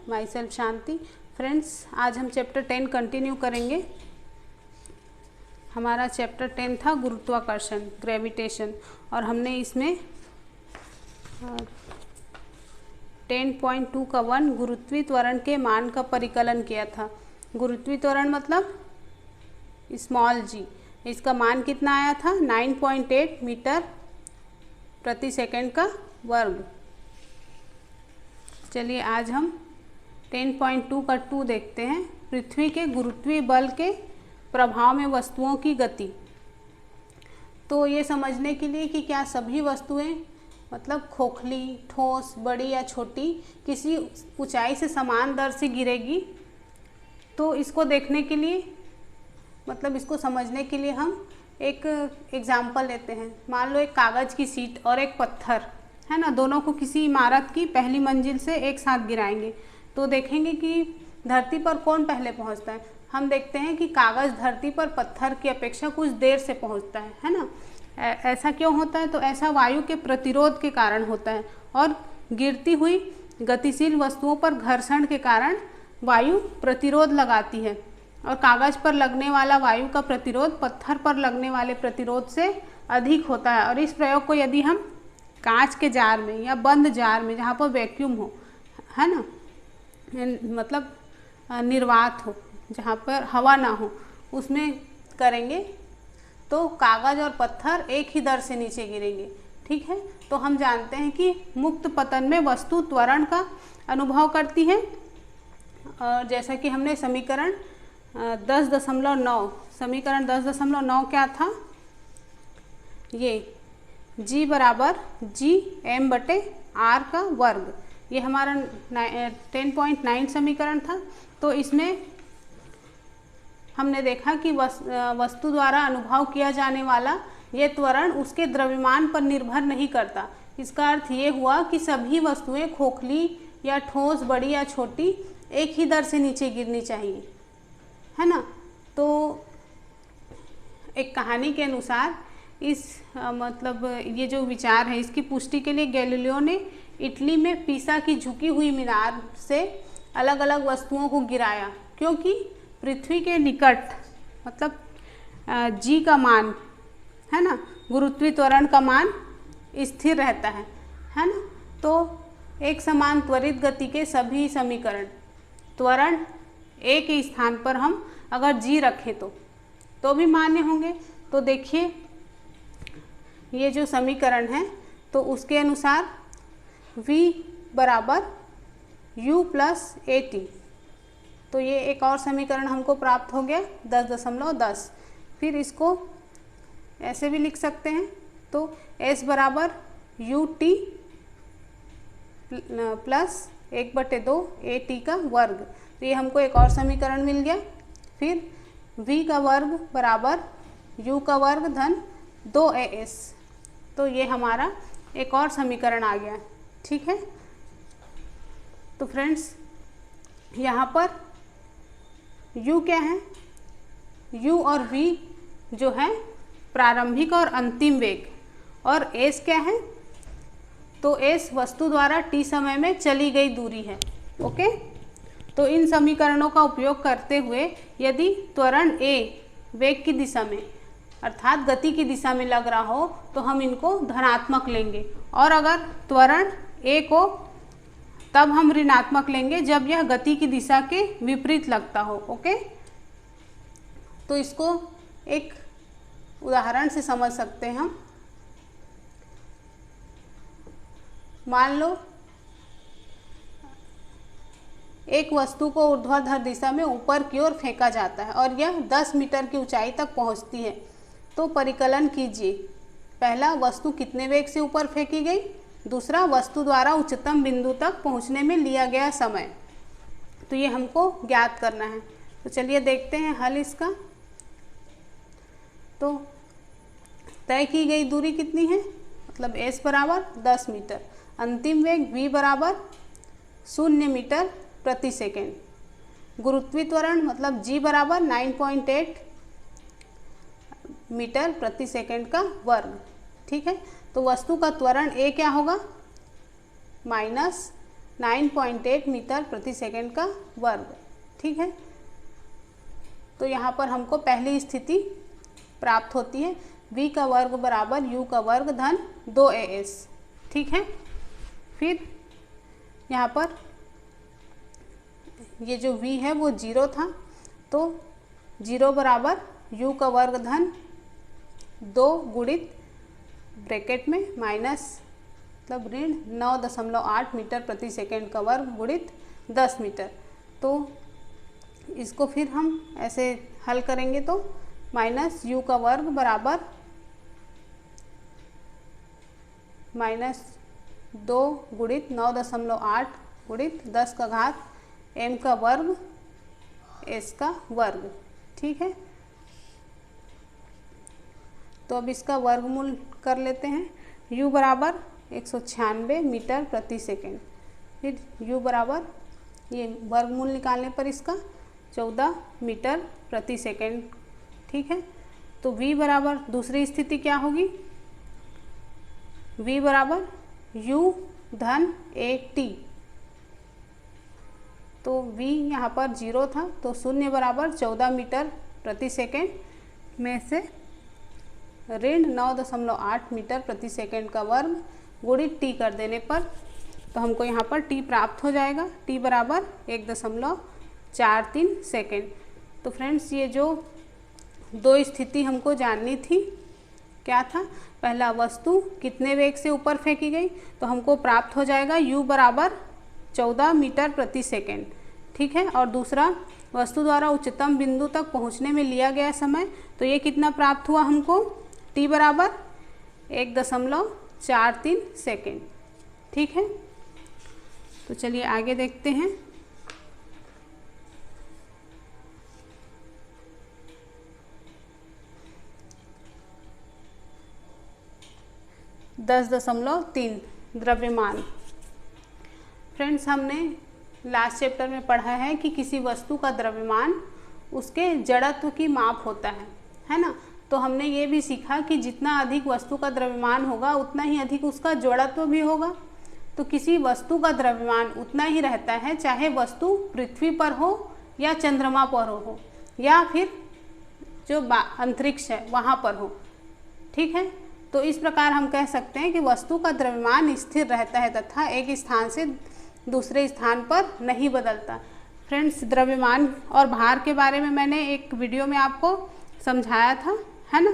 My self Shanti. Friends, आज हम chapter 10 continue करेंगे। हमारा चैप्टर 10 था गुरुत्वाकर्षण, ग्रेविटेशन, और हमने इसमें 10.2 का 1 गुरुत्वीय त्वरण के मान का परिकलन किया था। गुरुत्वीय त्वरण मतलब स्मॉल जी, इसका मान कितना आया था? 9.8 मीटर प्रति सेकंड का वर्ग। चलिए आज हम 10.2 का 2 देखते हैं। पृथ्वी के गुरुत्वीय बल के प्रभाव में वस्तुओं की गति। तो ये समझने के लिए कि क्या सभी वस्तुएं मतलब खोखली, ठोस, बड़ी या छोटी किसी ऊंचाई से समान दर से गिरेगी, तो इसको देखने के लिए मतलब इसको समझने के लिए हम एक एग्जाम्पल लेते हैं। मान लो एक कागज़ की शीट और एक पत्थर है ना, दोनों को किसी इमारत की पहली मंजिल से एक साथ गिराएंगे तो देखेंगे कि धरती पर कौन पहले पहुंचता है। हम देखते हैं कि कागज़ धरती पर पत्थर की अपेक्षा कुछ देर से पहुंचता है ना। ऐसा क्यों होता है? तो ऐसा वायु के प्रतिरोध के कारण होता है, और गिरती हुई गतिशील वस्तुओं पर घर्षण के कारण वायु प्रतिरोध लगाती है, और कागज़ पर लगने वाला वायु का प्रतिरोध पत्थर पर लगने वाले प्रतिरोध से अधिक होता है। और इस प्रयोग को यदि हम कांच के जार में या बंद जार में जहाँ पर वैक्यूम हो, है ना, मतलब निर्वात हो, जहाँ पर हवा ना हो, उसमें करेंगे तो कागज़ और पत्थर एक ही दर से नीचे गिरेंगे। ठीक है, तो हम जानते हैं कि मुक्त पतन में वस्तु त्वरण का अनुभव करती है। और जैसा कि हमने समीकरण 10.9 समीकरण 10.9 क्या था? ये G बराबर G/m/r का वर्ग, ये हमारा 10.9 समीकरण था। तो इसमें हमने देखा कि वस्तु द्वारा अनुभव किया जाने वाला ये त्वरण उसके द्रव्यमान पर निर्भर नहीं करता। इसका अर्थ ये हुआ कि सभी वस्तुएं खोखली या ठोस, बड़ी या छोटी, एक ही दर से नीचे गिरनी चाहिए, है ना। तो एक कहानी के अनुसार इस मतलब ये जो विचार है, इसकी पुष्टि के लिए गैलीलियो ने इटली में पीसा की झुकी हुई मीनार से अलग अलग वस्तुओं को गिराया, क्योंकि पृथ्वी के निकट मतलब जी का मान, है ना, गुरुत्वीय त्वरण का मान स्थिर रहता है ना। तो एक समान त्वरित गति के सभी समीकरण त्वरण एक ही स्थान पर हम अगर जी रखें तो भी मान्य होंगे। तो देखिए ये जो समीकरण है, तो उसके अनुसार v बराबर u प्लस AT, तो ये एक और समीकरण हमको प्राप्त हो गया 10.10। फिर इसको ऐसे भी लिख सकते हैं, तो s बराबर ut प्लस 1/2 AT का वर्ग, तो ये हमको एक और समीकरण मिल गया। फिर v का वर्ग बराबर u का वर्ग धन 2as, तो ये हमारा एक और समीकरण आ गया। ठीक है, तो फ्रेंड्स यहाँ पर u क्या है? u और v जो है प्रारंभिक और अंतिम वेग, और s क्या है? तो s वस्तु द्वारा t समय में चली गई दूरी है। ओके, तो इन समीकरणों का उपयोग करते हुए यदि त्वरण a वेग की दिशा में अर्थात गति की दिशा में लग रहा हो तो हम इनको धनात्मक लेंगे, और अगर त्वरण a को तब हम ऋणात्मक लेंगे जब यह गति की दिशा के विपरीत लगता हो। ओके, तो इसको एक उदाहरण से समझ सकते हैं हम। मान लो एक वस्तु को ऊर्ध्वाधर दिशा में ऊपर की ओर फेंका जाता है और यह 10 मीटर की ऊंचाई तक पहुंचती है। तो परिकलन कीजिए, पहला वस्तु कितने वेग से ऊपर फेंकी गई, दूसरा वस्तु द्वारा उच्चतम बिंदु तक पहुंचने में लिया गया समय। तो ये हमको ज्ञात करना है। तो चलिए देखते हैं हल इसका। तो तय की गई दूरी कितनी है, मतलब s बराबर 10 मीटर, अंतिम वेग v बराबर 0 मीटर प्रति सेकेंड, गुरुत्वीय त्वरण मतलब g बराबर 9.8 मीटर प्रति सेकंड का वर्ग। ठीक है, तो वस्तु का त्वरण a क्या होगा? माइनस 9.8 मीटर प्रति सेकंड का वर्ग। ठीक है, तो यहाँ पर हमको पहली स्थिति प्राप्त होती है, v का वर्ग बराबर u का वर्ग धन 2as। ठीक है, फिर यहाँ पर ये जो v है वो 0 था, तो 0 बराबर u का वर्ग धन 2 गुणित ब्रैकेट में माइनस मतलब ऋण 9.8 मीटर प्रति सेकंड का वर्ग गुणित 10 मीटर। तो इसको फिर हम ऐसे हल करेंगे तो माइनस u का वर्ग बराबर -2 गुणित 9.8 गुणित 10 का घात m का वर्ग s का वर्ग। ठीक है, तो अब इसका वर्गमूल कर लेते हैं। u बराबर 196 मीटर प्रति सेकंड, फिर u बराबर ये वर्गमूल निकालने पर इसका 14 मीटर प्रति सेकंड। ठीक है, तो v बराबर दूसरी स्थिति क्या होगी, v बराबर u धन at। तो v यहाँ पर 0 था, तो 0 बराबर 14 मीटर प्रति सेकंड में से ऋण 9.8 मीटर प्रति सेकंड का वर्ग गुणित t कर देने पर तो हमको यहाँ पर t प्राप्त हो जाएगा, t बराबर 1.43 सेकंड। तो फ्रेंड्स, ये जो दो स्थिति हमको जाननी थी, क्या था, पहला वस्तु कितने वेग से ऊपर फेंकी गई, तो हमको प्राप्त हो जाएगा u बराबर 14 मीटर प्रति सेकंड। ठीक है, और दूसरा वस्तु द्वारा उच्चतम बिंदु तक पहुंचने में लिया गया समय, तो ये कितना प्राप्त हुआ हमको, t बराबर 1.43 सेकंड। ठीक है, तो चलिए आगे देखते हैं। दस दशमलव 3 द्रव्यमान। फ्रेंड्स, हमने लास्ट चैप्टर में पढ़ा है कि किसी वस्तु का द्रव्यमान उसके जड़त्व की माप होता है ना। तो हमने ये भी सीखा कि जितना अधिक वस्तु का द्रव्यमान होगा उतना ही अधिक उसका जड़त्व भी होगा। तो किसी वस्तु का द्रव्यमान उतना ही रहता है, चाहे वस्तु पृथ्वी पर हो या चंद्रमा पर हो या फिर जो अंतरिक्ष है वहाँ पर हो। ठीक है, तो इस प्रकार हम कह सकते हैं कि वस्तु का द्रव्यमान स्थिर रहता है तथा एक स्थान से दूसरे स्थान पर नहीं बदलता। फ्रेंड्स, द्रव्यमान और भार के बारे में मैंने एक वीडियो में आपको समझाया था, है ना।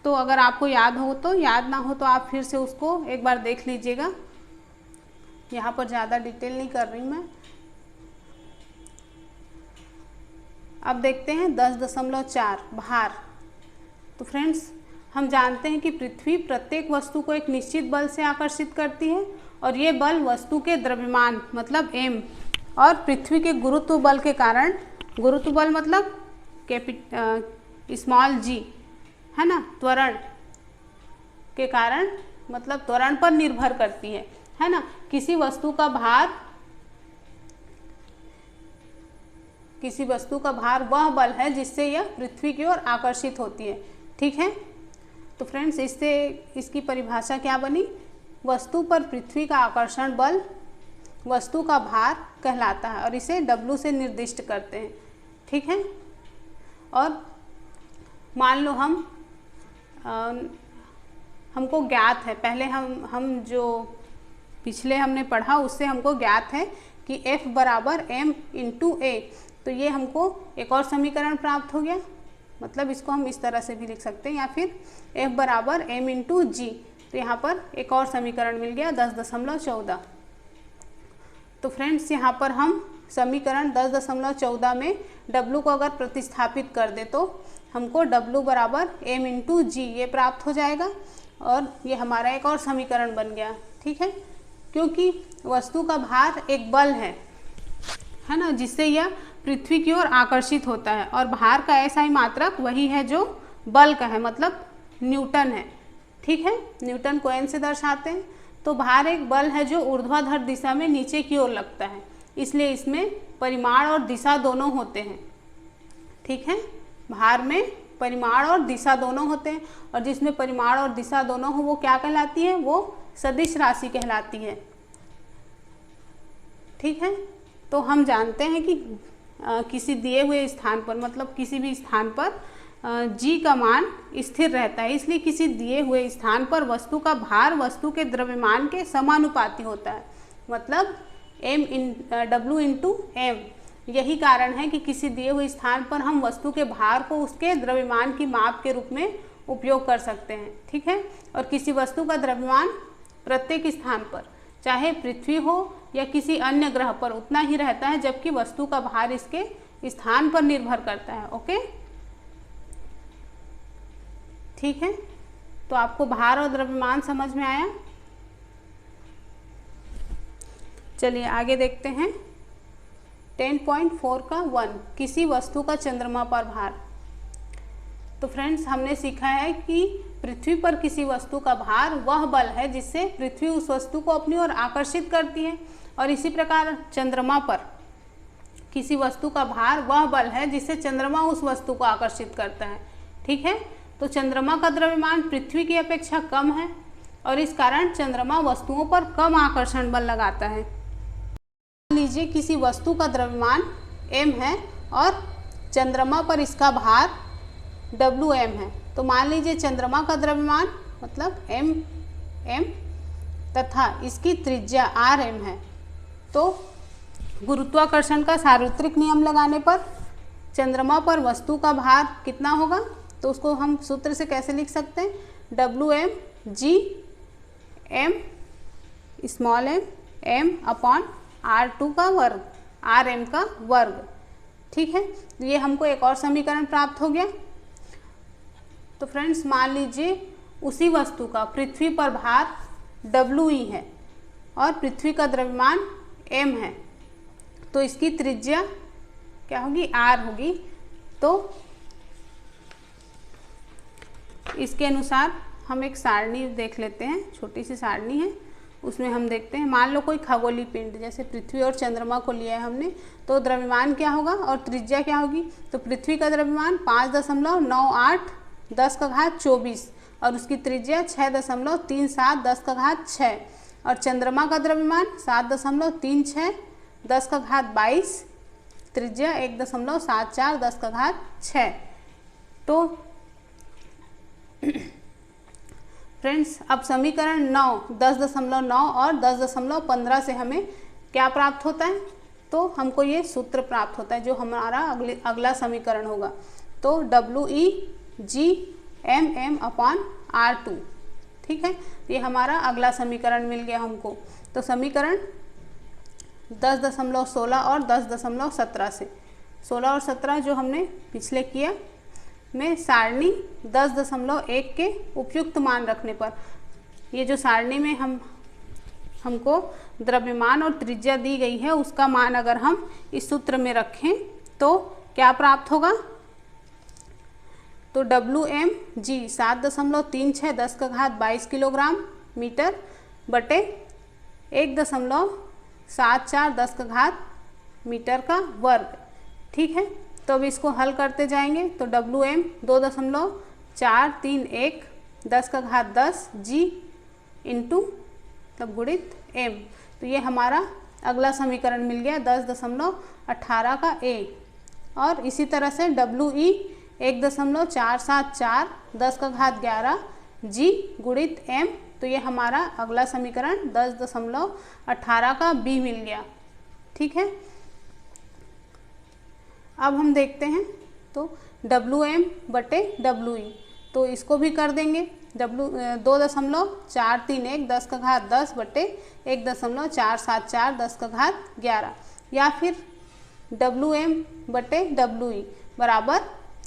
तो अगर आपको याद हो तो, याद ना हो तो आप फिर से उसको एक बार देख लीजिएगा। यहाँ पर ज़्यादा डिटेल नहीं कर रही मैं। अब देखते हैं 10.4 भार। तो फ्रेंड्स, हम जानते हैं कि पृथ्वी प्रत्येक वस्तु को एक निश्चित बल से आकर्षित करती है और ये बल वस्तु के द्रव्यमान मतलब m और पृथ्वी के गुरुत्व बल के कारण, गुरुत्व बल मतलब स्मॉल g, है ना, त्वरण के कारण मतलब त्वरण पर निर्भर करती है ना। किसी वस्तु का भार वह बल है जिससे यह पृथ्वी की ओर आकर्षित होती है। ठीक है, तो फ्रेंड्स, इससे इसकी परिभाषा क्या बनी, वस्तु पर पृथ्वी का आकर्षण बल वस्तु का भार कहलाता है और इसे W से निर्दिष्ट करते हैं। ठीक है, और मान लो हमको ज्ञात है, पहले हम जो पिछले हमने पढ़ा उससे हमको ज्ञात है कि F बराबर m इंटू a। तो ये हमको एक और समीकरण प्राप्त हो गया, मतलब इसको हम इस तरह से भी लिख सकते हैं, या फिर F बराबर m इंटू जी। तो यहाँ पर एक और समीकरण मिल गया 10.14। तो फ्रेंड्स, यहाँ पर हम समीकरण 10.14 में W को अगर प्रतिस्थापित कर दे तो हमको W बराबर m इंटू जी ये प्राप्त हो जाएगा और ये हमारा एक और समीकरण बन गया। ठीक है, क्योंकि वस्तु का भार एक बल है ना, जिससे यह पृथ्वी की ओर आकर्षित होता है और भार का ऐसा ही मात्रक वही है जो बल का है, मतलब न्यूटन है। ठीक है, न्यूटन को n से दर्शाते हैं। तो भार एक बल है जो ऊर्ध्वाधर दिशा में नीचे की ओर लगता है, इसलिए इसमें परिमाण और दिशा दोनों होते हैं। ठीक है, भार में परिमाण और दिशा दोनों होते हैं और जिसमें परिमाण और दिशा दोनों हो वो क्या कहलाती है, वो सदिश राशि कहलाती है। ठीक है। तो हम जानते हैं कि किसी दिए हुए स्थान पर, मतलब किसी भी स्थान पर g का मान स्थिर रहता है, इसलिए किसी दिए हुए स्थान पर वस्तु का भार वस्तु के द्रव्यमान के समानुपाती होता है, मतलब W इंटू एम। यही कारण है कि किसी दिए हुए स्थान पर हम वस्तु के भार को उसके द्रव्यमान की माप के रूप में उपयोग कर सकते हैं, ठीक है। और किसी वस्तु का द्रव्यमान प्रत्येक स्थान पर, चाहे पृथ्वी हो या किसी अन्य ग्रह पर, उतना ही रहता है, जबकि वस्तु का भार इसके स्थान पर निर्भर करता है। ओके, ठीक है। तो आपको भार और द्रव्यमान समझ में आया। चलिए आगे देखते हैं 10.4 का 1, किसी वस्तु का चंद्रमा पर भार। तो फ्रेंड्स, हमने सीखा है कि पृथ्वी पर किसी वस्तु का भार वह बल है जिससे पृथ्वी उस वस्तु को अपनी ओर आकर्षित करती है, और इसी प्रकार चंद्रमा पर किसी वस्तु का भार वह बल है जिससे चंद्रमा उस वस्तु को आकर्षित करता है, ठीक है। तो चंद्रमा का द्रव्यमान पृथ्वी की अपेक्षा कम है और इस कारण चंद्रमा वस्तुओं पर कम आकर्षण बल लगाता है। मान लीजिए किसी वस्तु का द्रव्यमान m है और चंद्रमा पर इसका भार Wm है। तो मान लीजिए चंद्रमा का द्रव्यमान मतलब m तथा इसकी त्रिज्या Rm है। तो गुरुत्वाकर्षण का सार्वत्रिक नियम लगाने पर चंद्रमा पर वस्तु का भार कितना होगा, तो उसको हम सूत्र से कैसे लिख सकते हैं, Wm g m small m upon R2 का वर्ग Rm का वर्ग, ठीक है। तो ये हमको एक और समीकरण प्राप्त हो गया। तो फ्रेंड्स, मान लीजिए उसी वस्तु का पृथ्वी पर भार Wi है और पृथ्वी का द्रव्यमान m है, तो इसकी त्रिज्या क्या होगी, R होगी। तो इसके अनुसार हम एक सारणी देख लेते हैं, छोटी सी सारणी है, उसमें हम देखते हैं। मान लो कोई खगोलीय पिंड जैसे पृथ्वी और चंद्रमा को लिया है हमने, तो द्रव्यमान क्या होगा और त्रिज्या क्या होगी। तो पृथ्वी का द्रव्यमान 5.98 10 का घात 24 और उसकी त्रिज्या 6.37 10 का घात 6, और चंद्रमा का द्रव्यमान 7.36 10 का घात 22, त्रिज्या 1.74 10 का घात 6। तो फ्रेंड्स, अब समीकरण 9 10.9 और 10.15 से हमें क्या प्राप्त होता है, तो हमको ये सूत्र प्राप्त होता है जो हमारा अगला समीकरण होगा। तो Wi g m upon R2, ठीक है। ये हमारा अगला समीकरण मिल गया हमको। तो समीकरण 10.16 और 10.17 से, 16 और 17 जो हमने पिछले किया में सारणी 10.1 के उपयुक्त मान रखने पर, ये जो सारणी में हमको द्रव्यमान और त्रिज्या दी गई है उसका मान अगर हम इस सूत्र में रखें तो क्या प्राप्त होगा, तो Wm g 7.36 10 का घात 22 किलोग्राम मीटर बटे 1.74 10 का घात मीटर का वर्ग, ठीक है। तो अब इसको हल करते जाएंगे तो Wm 2.431 10 का घात 10 g इंटू तब गुणित m। तो ये हमारा अगला समीकरण मिल गया 10.18 का a, और इसी तरह से Wi 1.474 10 का घात 11 g गुणित m। तो ये हमारा अगला समीकरण 10.18 का b मिल गया, ठीक है। अब हम देखते हैं तो Wm बटे Wi, तो इसको भी कर देंगे 2.431 10 का घात 10 बटे 1.474 10 का घात 11, या फिर Wm बटे Wi बराबर,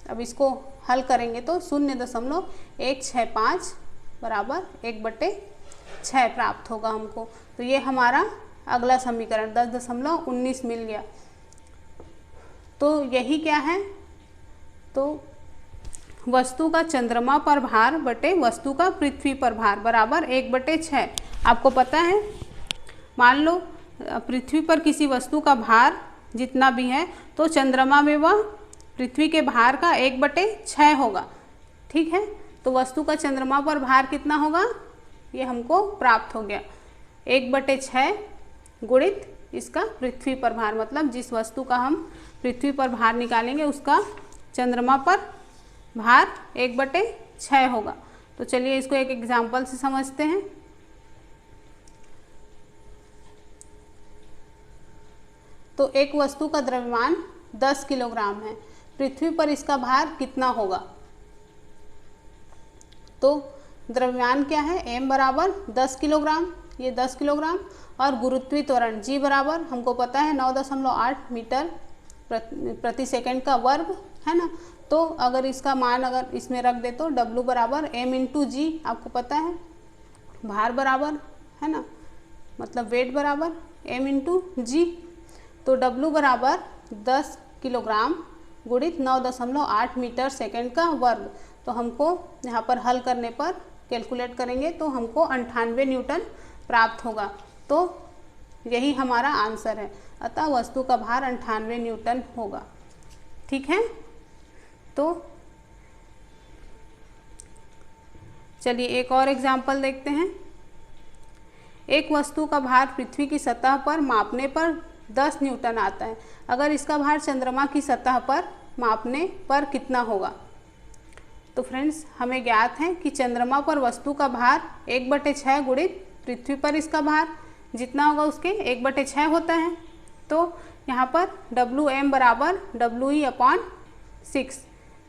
अब इसको हल करेंगे तो 0.165 बराबर 1/6 प्राप्त होगा हमको। तो ये हमारा अगला समीकरण 10.19 मिल गया। तो यही क्या है, तो वस्तु का चंद्रमा पर भार बटे वस्तु का पृथ्वी पर भार बराबर 1/6। आपको पता है, मान लो पृथ्वी पर किसी वस्तु का भार जितना भी है तो चंद्रमा में वह पृथ्वी के भार का 1/6 होगा, ठीक है। तो वस्तु का चंद्रमा पर भार कितना होगा, ये हमको प्राप्त हो गया 1/6 गुणित इसका पृथ्वी पर भार, मतलब जिस वस्तु का हम पृथ्वी पर भार निकालेंगे उसका चंद्रमा पर भार 1/6 होगा। तो चलिए इसको एक एग्जाम्पल से समझते हैं। तो एक वस्तु का द्रव्यमान 10 किलोग्राम है, पृथ्वी पर इसका भार कितना होगा? तो द्रव्यमान क्या है, m बराबर 10 किलोग्राम, ये 10 किलोग्राम, और गुरुत्वीय त्वरण g बराबर हमको पता है 9.8 मीटर प्रति सेकंड का वर्ग, है ना। तो अगर इसका मान अगर इसमें रख दे तो w बराबर m इंटू जी, आपको पता है भार बराबर, है ना, मतलब वेट बराबर m इंटू जी। तो w बराबर 10 किलोग्राम गुणित 9.8 मीटर सेकंड का वर्ग। तो हमको यहाँ पर हल करने पर कैलकुलेट करेंगे तो हमको 98 न्यूटन प्राप्त होगा। तो यही हमारा आंसर है, अतः वस्तु का भार 98 न्यूटन होगा। ठीक है, तो चलिए एक और एग्जाम्पल देखते हैं। एक वस्तु का भार पृथ्वी की सतह पर मापने पर 10 न्यूटन आता है, अगर इसका भार चंद्रमा की सतह पर मापने पर कितना होगा? तो फ्रेंड्स हमें ज्ञात है कि चंद्रमा पर वस्तु का भार 1/6 गुणित पृथ्वी पर इसका भार जितना होगा उसके 1/6 होता है। तो यहाँ पर Wm बराबर WE/6,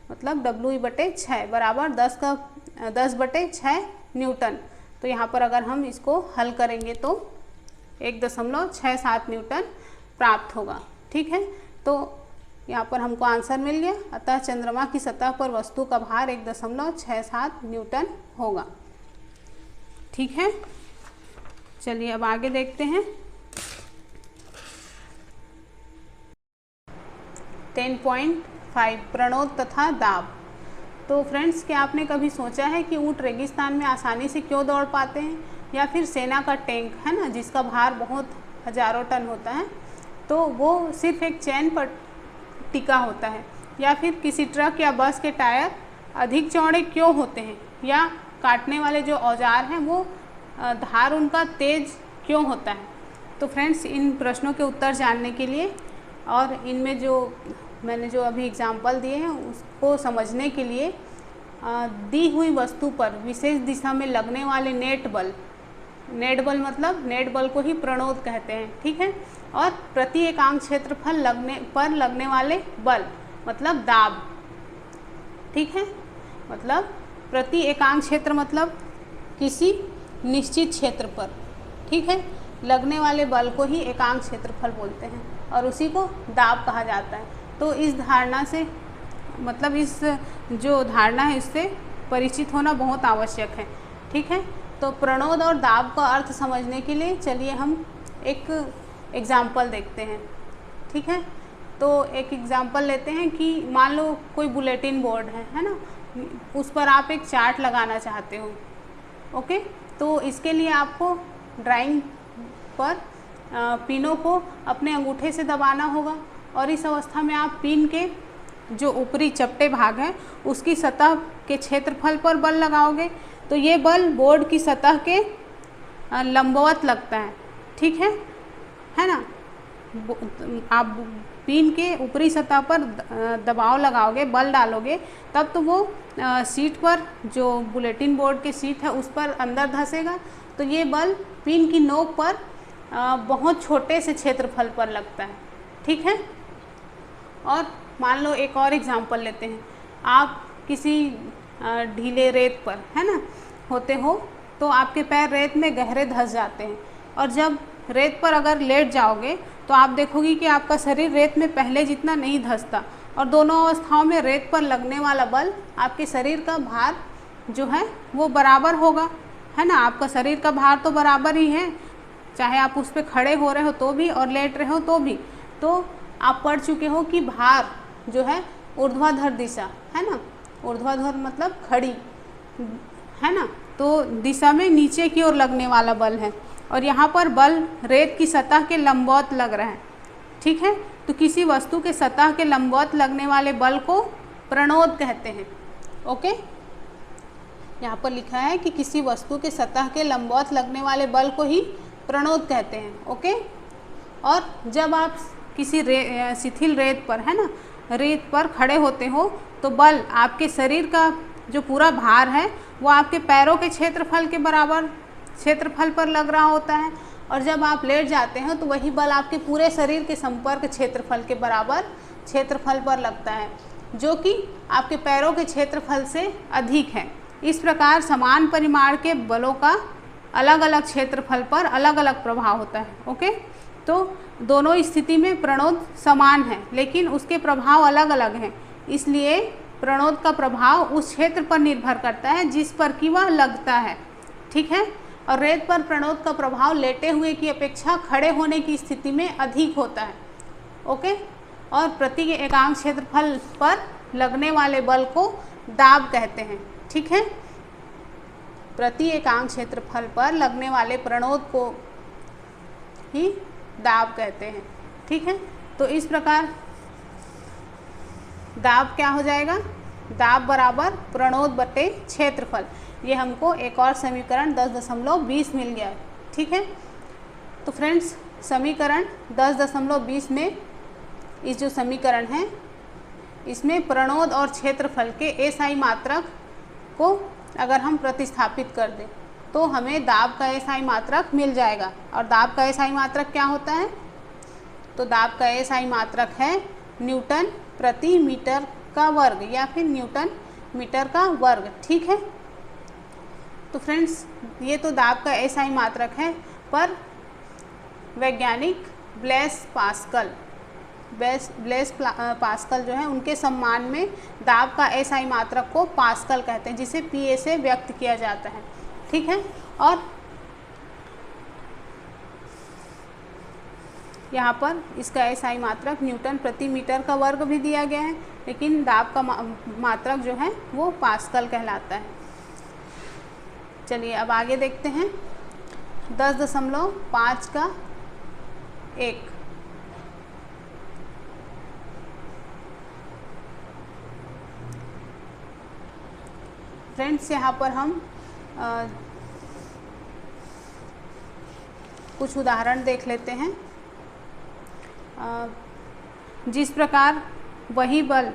मतलब WE/6 बराबर 10/6 न्यूटन। तो यहाँ पर अगर हम इसको हल करेंगे तो 1.67 न्यूटन प्राप्त होगा। ठीक है, तो यहाँ पर हमको आंसर मिल गया, अतः चंद्रमा की सतह पर वस्तु का भार 1.67 न्यूटन होगा। ठीक है, चलिए अब आगे देखते हैं। 10.5 प्रणोद तथा दाब। तो फ्रेंड्स क्या आपने कभी सोचा है कि ऊँट रेगिस्तान में आसानी से क्यों दौड़ पाते हैं, या फिर सेना का टैंक, है ना, जिसका भार बहुत हजारों टन होता है, तो वो सिर्फ एक चैन पर टिका होता है, या फिर किसी ट्रक या बस के टायर अधिक चौड़े क्यों होते हैं, या काटने वाले जो औजार हैं वो धार उनका तेज क्यों होता है। तो फ्रेंड्स इन प्रश्नों के उत्तर जानने के लिए और इनमें जो मैंने जो अभी एग्जाम्पल दिए हैं उसको समझने के लिए दी हुई वस्तु पर विशेष दिशा में लगने वाले नेट बल मतलब नेट बल को ही प्रणोद कहते हैं। ठीक है, और प्रति एकांक क्षेत्रफल लगने वाले बल मतलब दाब। ठीक है, मतलब प्रति एकांक क्षेत्र मतलब किसी निश्चित क्षेत्र पर, ठीक है, लगने वाले बल को ही एकांक क्षेत्रफल बोलते हैं और उसी को दाब कहा जाता है। तो इस धारणा से मतलब इस जो धारणा है इससे परिचित होना बहुत आवश्यक है। ठीक है, तो प्रणोद और दाब का अर्थ समझने के लिए चलिए हम एक एग्जाम्पल देखते हैं। ठीक है, तो एक एग्जाम्पल लेते हैं कि मान लो कोई बुलेटिन बोर्ड है ना, उस पर आप एक चार्ट लगाना चाहते हो। ओके, तो इसके लिए आपको ड्राइंग पर पिनों को अपने अंगूठे से दबाना होगा और इस अवस्था में आप पिन के जो ऊपरी चपटे भाग है उसकी सतह के क्षेत्रफल पर बल लगाओगे। तो ये बल बोर्ड की सतह के लंबवत लगता है। ठीक है ना, आप पिन के ऊपरी सतह पर दबाव लगाओगे, बल डालोगे, तब तो वो सीट पर जो बुलेटिन बोर्ड के सीट है उस पर अंदर धंसेगा। तो ये बल पिन की नोक पर बहुत छोटे से क्षेत्रफल पर लगता है। ठीक है, और मान लो एक और एग्जांपल लेते हैं। आप किसी ढीले रेत पर, है ना, होते हो तो आपके पैर रेत में गहरे धंस जाते हैं और जब रेत पर अगर लेट जाओगे तो आप देखोगे कि आपका शरीर रेत में पहले जितना नहीं धंसता और दोनों अवस्थाओं में रेत पर लगने वाला बल आपके शरीर का भार जो है वो बराबर होगा, है ना। आपका शरीर का भार तो बराबर ही है, चाहे आप उस पर खड़े हो रहे हो तो भी और लेट रहे हो तो भी। तो आप पढ़ चुके हो कि भार जो है ऊर्ध्वाधर दिशा, है ना, ऊर्ध्वाधर मतलब खड़ी, है ना, तो दिशा में नीचे की ओर लगने वाला बल है और यहाँ पर बल रेत की सतह के लंबवत लग रहा है। ठीक है, तो किसी वस्तु के सतह के लंबवत लगने वाले बल को प्रणोद कहते हैं। ओके, यहाँ पर लिखा है कि किसी वस्तु के सतह के लंबवत लगने वाले बल को ही प्रणोद कहते हैं। ओके, और जब आप किसी शिथिल रेत पर, है ना, रेत पर खड़े होते हो तो बल आपके शरीर का जो पूरा भार है वो आपके पैरों के क्षेत्रफल के बराबर क्षेत्रफल पर लग रहा होता है, और जब आप लेट जाते हैं तो वही बल आपके पूरे शरीर के संपर्क क्षेत्रफल के बराबर क्षेत्रफल पर लगता है, जो कि आपके पैरों के क्षेत्रफल से अधिक है। इस प्रकार समान परिमाण के बलों का अलग अलग क्षेत्रफल पर अलग अलग प्रभाव होता है। ओके, तो दोनों स्थिति में प्रणोद समान है लेकिन उसके प्रभाव अलग अलग हैं, इसलिए प्रणोद का प्रभाव उस क्षेत्र पर निर्भर करता है जिस पर कि वह लगता है। ठीक है, और रेत पर प्रणोद का प्रभाव लेटे हुए की अपेक्षा खड़े होने की स्थिति में अधिक होता है। ओके, और प्रति एकांक क्षेत्रफल पर लगने वाले बल को दाब कहते हैं। ठीक है, प्रति एकांक क्षेत्रफल पर लगने वाले प्रणोद को ही दाब कहते हैं। ठीक है, तो इस प्रकार दाब क्या हो जाएगा, दाब बराबर प्रणोद बटे क्षेत्रफल। ये हमको एक और समीकरण 10.20 मिल गया। ठीक है, तो फ्रेंड्स समीकरण 10.20 में इस जो समीकरण है इसमें प्रणोद और क्षेत्रफल के एसआई मात्रक को अगर हम प्रतिस्थापित कर दें तो हमें दाब का एसआई मात्रक मिल जाएगा। और दाब का एसआई मात्रक क्या होता है, तो दाब का एसआई मात्रक है न्यूटन प्रति मीटर का वर्ग या फिर न्यूटन मीटर का वर्ग। ठीक है, तो फ्रेंड्स ये तो दाब का एसआई मात्रक है, पर वैज्ञानिक ब्लेस पास्कल जो है उनके सम्मान में दाब का एसआई मात्रक को पास्कल कहते हैं, जिसे पीए से व्यक्त किया जाता है। ठीक है, और यहाँ पर इसका एसआई मात्रक न्यूटन प्रति मीटर का वर्ग भी दिया गया है, लेकिन दाब का मात्रक जो है वो पास्कल कहलाता है। चलिए अब आगे देखते हैं 10.5 का 1। फ्रेंड्स यहाँ पर हम कुछ उदाहरण देख लेते हैं। जिस प्रकार वही बल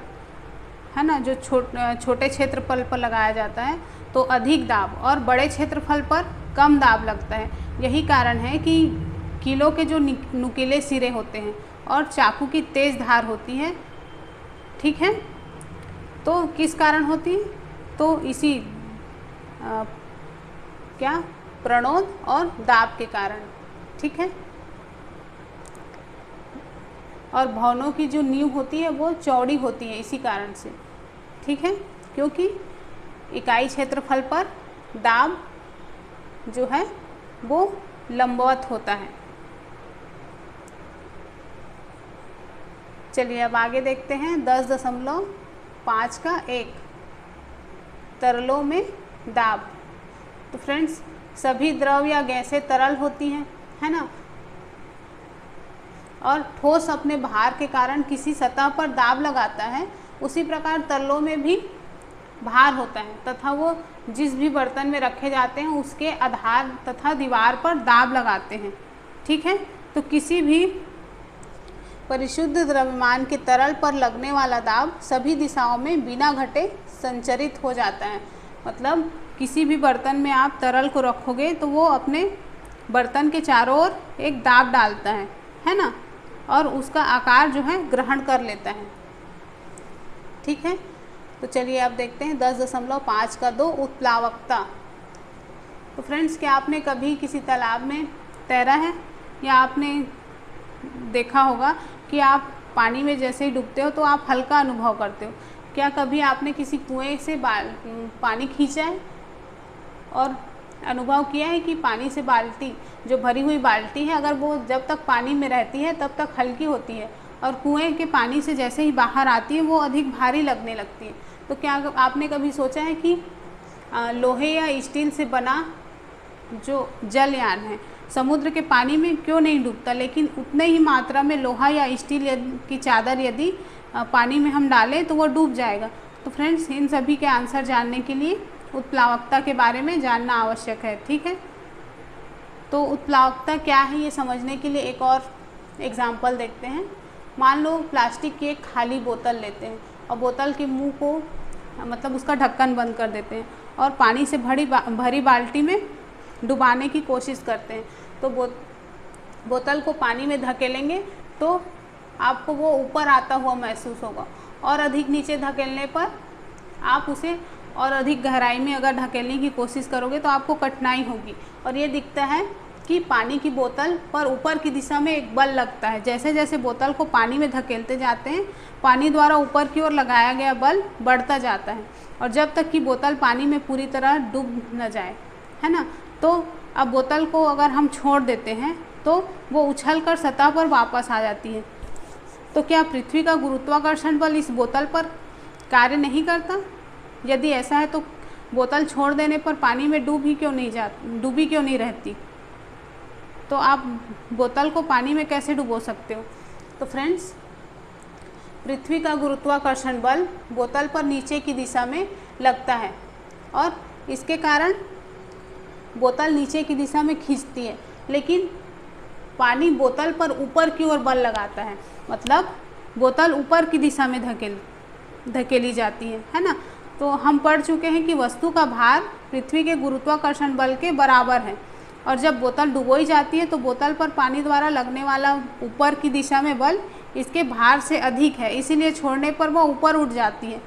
है ना जो छोटे क्षेत्रफल पर लगाया जाता है तो अधिक दाब और बड़े क्षेत्रफल पर कम दाब लगता है। यही कारण है कि कीलों के जो नुकीले सिरे होते हैं और चाकू की तेज़ धार होती है, ठीक है, तो किस कारण होती है, तो इसी क्या प्रणोद और दाब के कारण। ठीक है, और भवनों की जो नींव होती है वो चौड़ी होती है इसी कारण से। ठीक है, क्योंकि इकाई क्षेत्रफल पर दाब जो है वो लंबवत होता है। चलिए अब आगे देखते हैं 10.5 का 1 तरलों में दाब। तो फ्रेंड्स सभी द्रव या गैसें तरल होती हैं, है ना, और ठोस अपने भार के कारण किसी सतह पर दाब लगाता है, उसी प्रकार तरलों में भी भार होता है तथा वो जिस भी बर्तन में रखे जाते हैं उसके आधार तथा दीवार पर दाब लगाते हैं। ठीक है, तो किसी भी परिशुद्ध द्रव्यमान के तरल पर लगने वाला दाब सभी दिशाओं में बिना घटे संचरित हो जाता है। मतलब किसी भी बर्तन में आप तरल को रखोगे तो वो अपने बर्तन के चारों ओर एक दाब डालता है ना, और उसका आकार जो है ग्रहण कर लेता है। ठीक है, तो चलिए अब देखते हैं 10.5 का 2 उत्प्लावकता। तो फ्रेंड्स क्या आपने कभी किसी तालाब में तैरा है, या आपने देखा होगा कि आप पानी में जैसे ही डूबते हो तो आप हल्का अनुभव करते हो। क्या कभी आपने किसी कुएं से पानी खींचा है और अनुभव किया है कि पानी से बाल्टी, जो भरी हुई बाल्टी है, अगर वो जब तक पानी में रहती है तब तक हल्की होती है और कुएं के पानी से जैसे ही बाहर आती है वो अधिक भारी लगने लगती है। तो क्या आपने कभी सोचा है कि लोहे या स्टील से बना जो जलयान है समुद्र के पानी में क्यों नहीं डूबता, लेकिन उतने ही मात्रा में लोहा या स्टील की चादर यदि पानी में हम डालें तो वो डूब जाएगा। तो फ्रेंड्स इन सभी के आंसर जानने के लिए उत्प्लावकता के बारे में जानना आवश्यक है। ठीक है, तो उत्प्लावकता क्या है ये समझने के लिए एक और एग्जाम्पल देखते हैं। मान लो प्लास्टिक की एक खाली बोतल लेते हैं और बोतल के मुंह को मतलब उसका ढक्कन बंद कर देते हैं और पानी से भरी बाल्टी में डुबाने की कोशिश करते हैं। तो बोतल को पानी में धकेलेंगे तो आपको वो ऊपर आता हुआ महसूस होगा, और अधिक नीचे धकेलने पर आप उसे और अधिक गहराई में अगर ढकेलने की कोशिश करोगे तो आपको कठिनाई होगी। और ये दिखता है कि पानी की बोतल पर ऊपर की दिशा में एक बल लगता है। जैसे जैसे बोतल को पानी में धकेलते जाते हैं, पानी द्वारा ऊपर की ओर लगाया गया बल बढ़ता जाता है, और जब तक कि बोतल पानी में पूरी तरह डूब न जाए, है ना। तो अब बोतल को अगर हम छोड़ देते हैं तो वो उछलकर सतह पर वापस आ जाती है। तो क्या पृथ्वी का गुरुत्वाकर्षण बल इस बोतल पर कार्य नहीं करता? यदि ऐसा है तो बोतल छोड़ देने पर पानी में डूबी क्यों नहीं रहती? तो आप बोतल को पानी में कैसे डुबो सकते हो? तो फ्रेंड्स, पृथ्वी का गुरुत्वाकर्षण बल बोतल पर नीचे की दिशा में लगता है और इसके कारण बोतल नीचे की दिशा में खींचती है, लेकिन पानी बोतल पर ऊपर की ओर बल लगाता है। मतलब बोतल ऊपर की दिशा में धकेली जाती है ना। तो हम पढ़ चुके हैं कि वस्तु का भार पृथ्वी के गुरुत्वाकर्षण बल के बराबर है, और जब बोतल डुबोई जाती है तो बोतल पर पानी द्वारा लगने वाला ऊपर की दिशा में बल इसके भार से अधिक है, इसीलिए छोड़ने पर वह ऊपर उठ जाती है।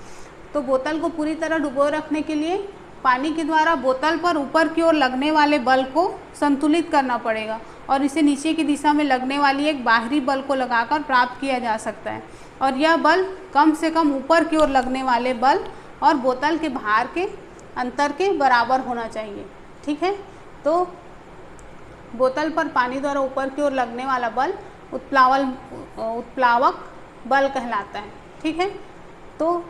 तो बोतल को पूरी तरह डुबोए रखने के लिए पानी के द्वारा बोतल पर ऊपर की ओर लगने वाले बल को संतुलित करना पड़ेगा, और इसे नीचे की दिशा में लगने वाली एक बाहरी बल को लगाकर प्राप्त किया जा सकता है। और यह बल कम से कम ऊपर की ओर लगने वाले बल और बोतल के भार के अंतर के बराबर होना चाहिए। ठीक है। तो बोतल पर पानी द्वारा ऊपर की ओर लगने वाला बल उत्प्लावक बल कहलाता है। ठीक है। तो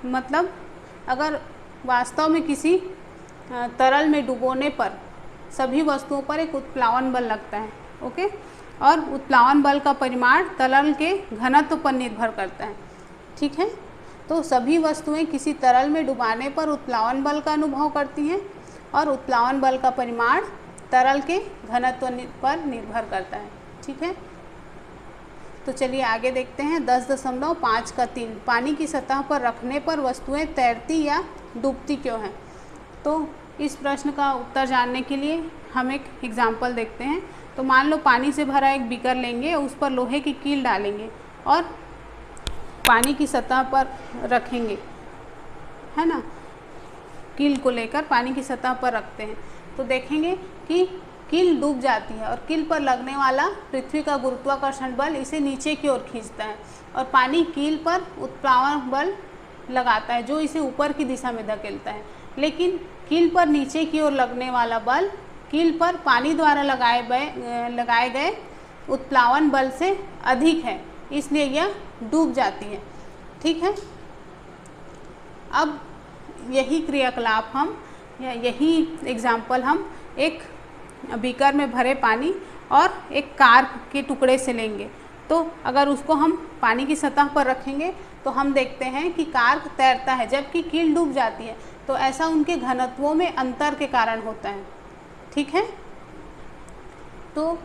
मतलब अगर वास्तव में किसी तरल में डुबोने पर सभी वस्तुओं पर एक उत्प्लावन बल लगता है। ओके। और उत्प्लावन बल का परिमाण तरल के घनत्व पर निर्भर करता है। ठीक है। तो सभी वस्तुएं किसी तरल में डुबाने पर उत्प्लावन बल का अनुभव करती हैं, और उत्प्लावन बल का परिमाण तरल के घनत्व पर निर्भर करता है। ठीक है। तो चलिए आगे देखते हैं। 10.5 का 3, पानी की सतह पर रखने पर वस्तुएं तैरती या डूबती क्यों हैं? तो इस प्रश्न का उत्तर जानने के लिए हम एक एग्जाम्पल देखते हैं। तो मान लो पानी से भरा एक बीकर लेंगे, उस पर लोहे की कील डालेंगे और पानी की सतह पर रखेंगे, है ना। कील को लेकर पानी की सतह पर रखते हैं तो देखेंगे कि कील डूब जाती है, और कील पर लगने वाला पृथ्वी का गुरुत्वाकर्षण बल इसे नीचे की ओर खींचता है, और पानी कील पर उत्प्लावन बल लगाता है जो इसे ऊपर की दिशा में धकेलता है। लेकिन कील पर नीचे की ओर लगने वाला बल कील पर पानी द्वारा लगाए गए उत्प्लावन बल से अधिक है, इसलिए यह डूब जाती है। ठीक है। अब यही क्रियाकलाप हम या यही एग्जाम्पल हम एक बीकर में भरे पानी और एक कार्क के टुकड़े से लेंगे। तो अगर उसको हम पानी की सतह पर रखेंगे तो हम देखते हैं कि कार्क तैरता है जबकि कील डूब जाती है। तो ऐसा उनके घनत्वों में अंतर के कारण होता है। ठीक है। तो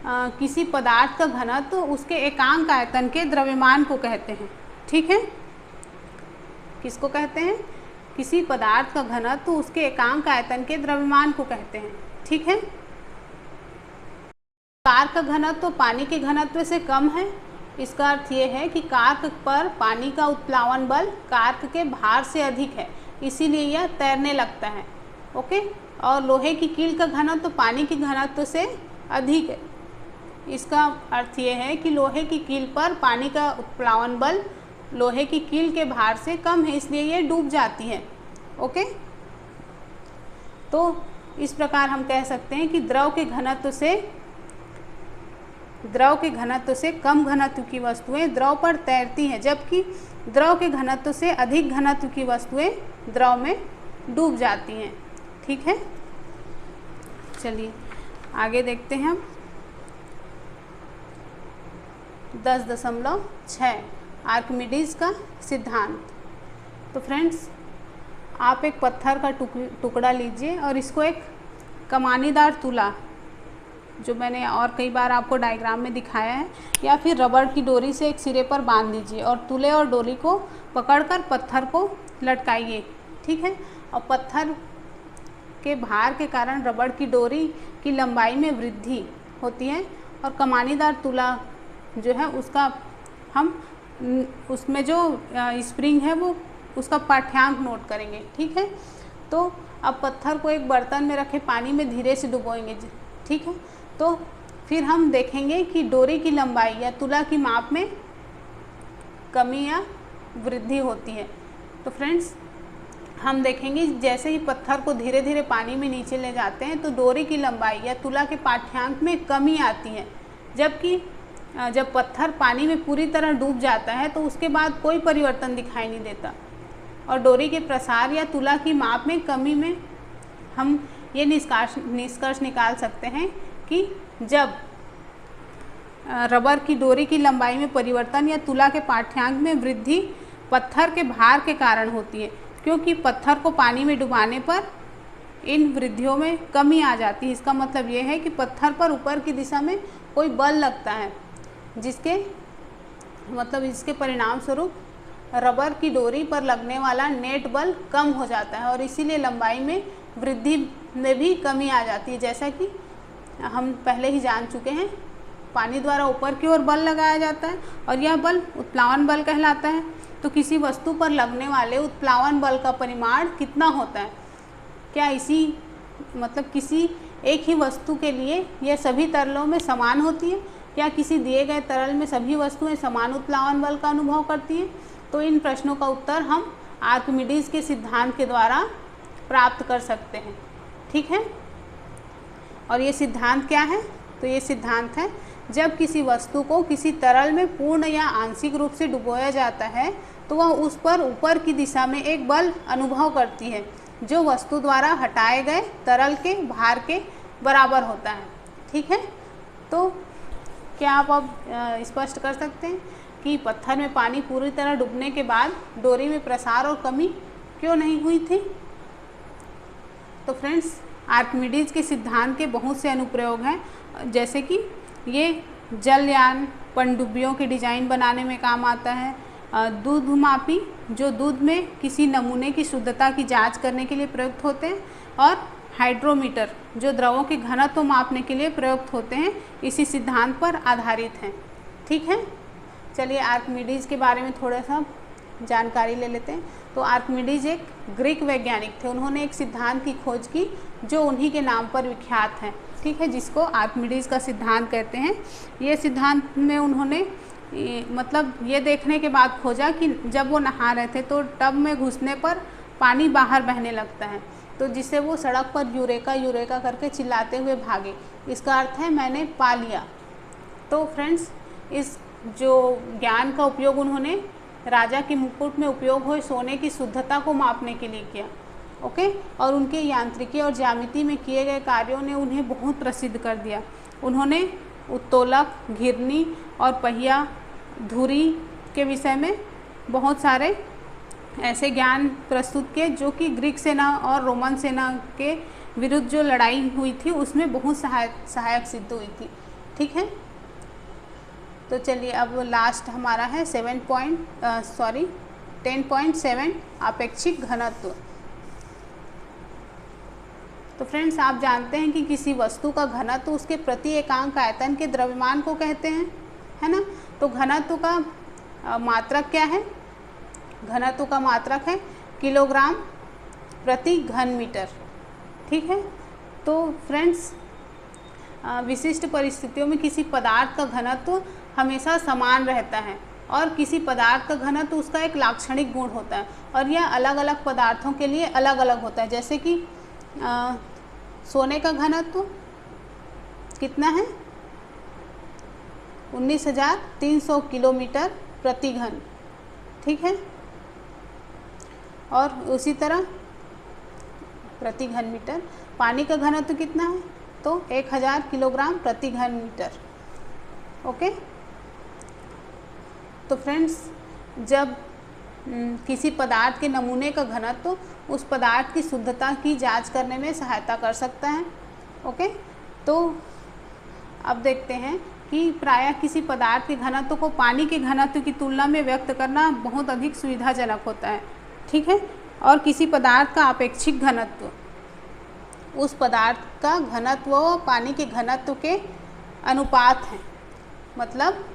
किसी पदार्थ का घनत्व उसके एकांक आयतन के द्रव्यमान को कहते हैं। ठीक है। किसको कहते हैं? किसी पदार्थ का घनत्व उसके एकांक आयतन के द्रव्यमान को कहते हैं। ठीक है। कार्क का घनत्व पानी के घनत्व से कम है। इसका अर्थ ये है कि कार्क पर पानी का उत्प्लावन बल कार्क के भार से अधिक है, इसीलिए यह तैरने लगता है। ओके। और लोहे की कील का घनत्व पानी के घनत्व से अधिक है। इसका अर्थ ये है कि लोहे की कील पर पानी का उत्प्लावन बल लोहे की कील के भार से कम है, इसलिए ये डूब जाती है। ओके। तो इस प्रकार हम कह सकते हैं कि द्रव के घनत्व से कम घनत्व की वस्तुएं द्रव पर तैरती हैं, जबकि द्रव के घनत्व से अधिक घनत्व की वस्तुएं द्रव में डूब जाती हैं। ठीक है। चलिए आगे देखते हैं हम। 10.6 आर्किमिडीज का सिद्धांत। तो फ्रेंड्स, आप एक पत्थर का टुकड़ा लीजिए और इसको एक कमानीदार तुला जो मैंने और कई बार आपको डायग्राम में दिखाया है, या फिर रबड़ की डोरी से एक सिरे पर बांध दीजिए और तुले और डोरी को पकड़कर पत्थर को लटकाइए। ठीक है, और पत्थर के भार के कारण रबड़ की डोरी की लंबाई में वृद्धि होती है और कमानीदार तुला जो है उसका हम उसमें जो स्प्रिंग है वो उसका पाठ्यांक नोट करेंगे। ठीक है, तो अब पत्थर को एक बर्तन में रखे पानी में धीरे से डुबोएंगे। ठीक है, तो फिर हम देखेंगे कि डोरी की लंबाई या तुला की माप में कमी या वृद्धि होती है। तो फ्रेंड्स, हम देखेंगे जैसे ही पत्थर को धीरे धीरे पानी में नीचे ले जाते हैं तो डोरी की लंबाई या तुला के पाठ्यांक में कमी आती है, जबकि जब पत्थर पानी में पूरी तरह डूब जाता है तो उसके बाद कोई परिवर्तन दिखाई नहीं देता। और डोरी के प्रसार या तुला की माप में कमी में हम ये निष्कर्ष निकाल सकते हैं कि जब रबर की डोरी की लंबाई में परिवर्तन या तुला के पाठ्यांक में वृद्धि पत्थर के भार के कारण होती है, क्योंकि पत्थर को पानी में डुबाने पर इन वृद्धियों में कमी आ जाती है। इसका मतलब ये है कि पत्थर पर ऊपर की दिशा में कोई बल लगता है, इसके परिणाम स्वरूप रबर की डोरी पर लगने वाला नेट बल कम हो जाता है और इसीलिए लंबाई में वृद्धि में भी कमी आ जाती है। जैसा कि हम पहले ही जान चुके हैं, पानी द्वारा ऊपर की ओर बल लगाया जाता है और यह बल उत्प्लावन बल कहलाता है। तो किसी वस्तु पर लगने वाले उत्प्लावन बल का परिमाण कितना होता है? क्या किसी एक ही वस्तु के लिए यह सभी तरलों में समान होती है? क्या किसी दिए गए तरल में सभी वस्तुएं समान उत्प्लावन बल का अनुभव करती हैं? तो इन प्रश्नों का उत्तर हम आर्किमिडीज के सिद्धांत के द्वारा प्राप्त कर सकते हैं। ठीक है, और ये सिद्धांत क्या है? तो ये सिद्धांत है, जब किसी वस्तु को किसी तरल में पूर्ण या आंशिक रूप से डुबोया जाता है तो वह उस पर ऊपर की दिशा में एक बल अनुभव करती है जो वस्तु द्वारा हटाए गए तरल के भार के बराबर होता है। ठीक है, तो क्या आप अब स्पष्ट कर सकते हैं कि पत्थर में पानी पूरी तरह डूबने के बाद डोरी में प्रसार और कमी क्यों नहीं हुई थी? तो फ्रेंड्स, आर्किमिडीज के सिद्धांत के बहुत से अनुप्रयोग हैं, जैसे कि ये जलयान पनडुब्बियों के डिज़ाइन बनाने में काम आता है, दूधमापी जो दूध में किसी नमूने की शुद्धता की जांच करने के लिए प्रयुक्त होते हैं, और हाइड्रोमीटर जो द्रवों के घनत्व को मापने के लिए प्रयुक्त होते हैं, इसी सिद्धांत पर आधारित हैं। ठीक है, चलिए आर्किमिडीज के बारे में थोड़ा सा जानकारी ले लेते हैं। तो आर्किमिडीज एक ग्रीक वैज्ञानिक थे। उन्होंने एक सिद्धांत की खोज की जो उन्हीं के नाम पर विख्यात है। ठीक है, जिसको आर्किमिडीज का सिद्धांत कहते हैं। ये सिद्धांत में उन्होंने ये देखने के बाद खोजा कि जब वो नहा रहे थे तो टब में घुसने पर पानी बाहर बहने लगता है, तो जिससे वो सड़क पर यूरेका यूरेका करके चिल्लाते हुए भागे। इसका अर्थ है मैंने पा लिया। तो फ्रेंड्स, इस जो ज्ञान का उपयोग उन्होंने राजा के मुकुट में उपयोग हुए सोने की शुद्धता को मापने के लिए किया। ओके, और उनके यांत्रिकी और ज्यामिति में किए गए कार्यों ने उन्हें बहुत प्रसिद्ध कर दिया। उन्होंने उत्तोलक, घिरनी और पहिया धुरी के विषय में बहुत सारे ऐसे ज्ञान प्रस्तुत किए जो कि ग्रीक सेना और रोमन सेना के विरुद्ध जो लड़ाई हुई थी उसमें बहुत सहायक सिद्ध हुई थी। ठीक है, तो चलिए अब लास्ट हमारा है 10.7 आपेक्षिक घनत्व। तो फ्रेंड्स, आप जानते हैं कि किसी वस्तु का घनत्व उसके प्रति एकांक आयतन के द्रव्यमान को कहते हैं, है ना। तो घनत्व का मात्रक क्या है? घनत्व का मात्रक है किलोग्राम प्रति घन मीटर। ठीक है, तो फ्रेंड्स, विशिष्ट परिस्थितियों में किसी पदार्थ का घनत्व हमेशा समान रहता है और किसी पदार्थ का घनत्व उसका एक लाक्षणिक गुण होता है और यह अलग अलग पदार्थों के लिए अलग अलग होता है। जैसे कि सोने का घनत्व कितना है? 19,300 किलोमीटर प्रति घन। ठीक है, और उसी तरह प्रति घन मीटर। पानी का घनत्व कितना है? तो 1000 किलोग्राम प्रति घन मीटर। ओके, तो फ्रेंड्स, जब किसी पदार्थ के नमूने का घनत्व उस पदार्थ की शुद्धता की जांच करने में सहायता कर सकता है। ओके, तो अब देखते हैं कि प्रायः किसी पदार्थ के घनत्व को पानी के घनत्व की तुलना में व्यक्त करना बहुत अधिक सुविधाजनक होता है, ठीक है। और किसी पदार्थ का आपेक्षिक घनत्व उस पदार्थ का घनत्व पानी के घनत्व के अनुपात है। मतलब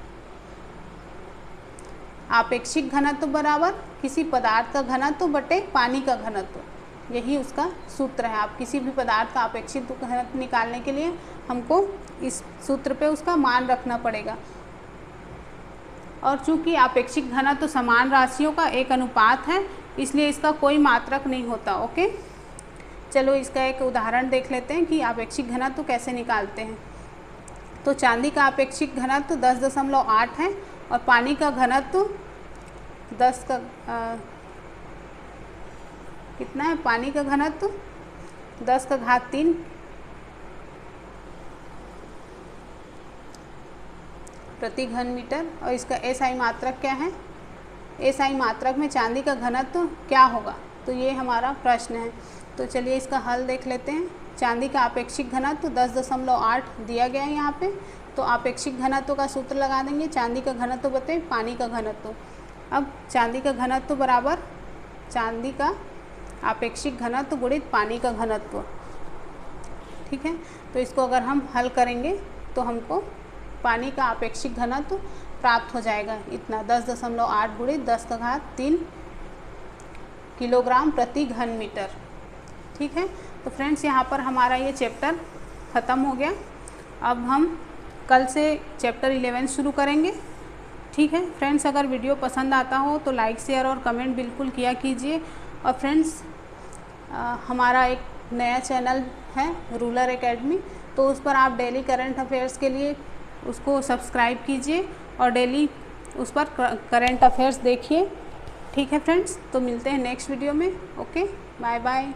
आपेक्षिक घनत्व बराबर किसी पदार्थ का घनत्व बटे पानी का घनत्व, यही उसका सूत्र है। आप किसी भी पदार्थ का आपेक्षिक घनत्व निकालने के लिए हमको इस सूत्र पे उसका मान रखना पड़ेगा। और चूंकि आपेक्षिक घनत्व समान राशियों का एक अनुपात है, इसलिए इसका कोई मात्रक नहीं होता। ओके, चलो इसका एक उदाहरण देख लेते हैं कि आपेक्षिक घनत्व कैसे निकालते हैं। तो चांदी का आपेक्षिक घनत्व 10.8 है और पानी का घनत्व 10 का कितना है? पानी का घनत्व 10⁻³ प्रति घन मीटर। और इसका एसआई मात्रक क्या है? एसआई मात्रक में चांदी का घनत्व क्या होगा? तो ये हमारा प्रश्न है। तो चलिए इसका हल देख लेते हैं। चांदी का आपेक्षिक घनत्व 10.8 दिया गया है यहाँ पे। तो आपेक्षिक घनत्व का सूत्र लगा देंगे, चांदी का घनत्व बटे पानी का घनत्व। अब चांदी का घनत्व बराबर चांदी का आपेक्षिक घनत्व गुणित पानी का घनत्व, ठीक है। तो इसको अगर हम हल करेंगे तो हमको पानी का आपेक्षिक घनत्व प्राप्त हो जाएगा इतना 10.8 गुणित 10⁻³ किलोग्राम प्रति घन मीटर, ठीक है। तो फ्रेंड्स यहाँ पर हमारा ये चैप्टर ख़त्म हो गया। अब हम कल से चैप्टर 11 शुरू करेंगे, ठीक है। फ्रेंड्स अगर वीडियो पसंद आता हो तो लाइक शेयर और कमेंट बिल्कुल किया कीजिए। और फ्रेंड्स हमारा एक नया चैनल है रूलर एकेडमी, तो उस पर आप डेली करंट अफेयर्स के लिए उसको सब्सक्राइब कीजिए और डेली उस पर करंट अफेयर्स देखिए, ठीक है फ्रेंड्स। तो मिलते हैं नेक्स्ट वीडियो में। Okay, bye bye.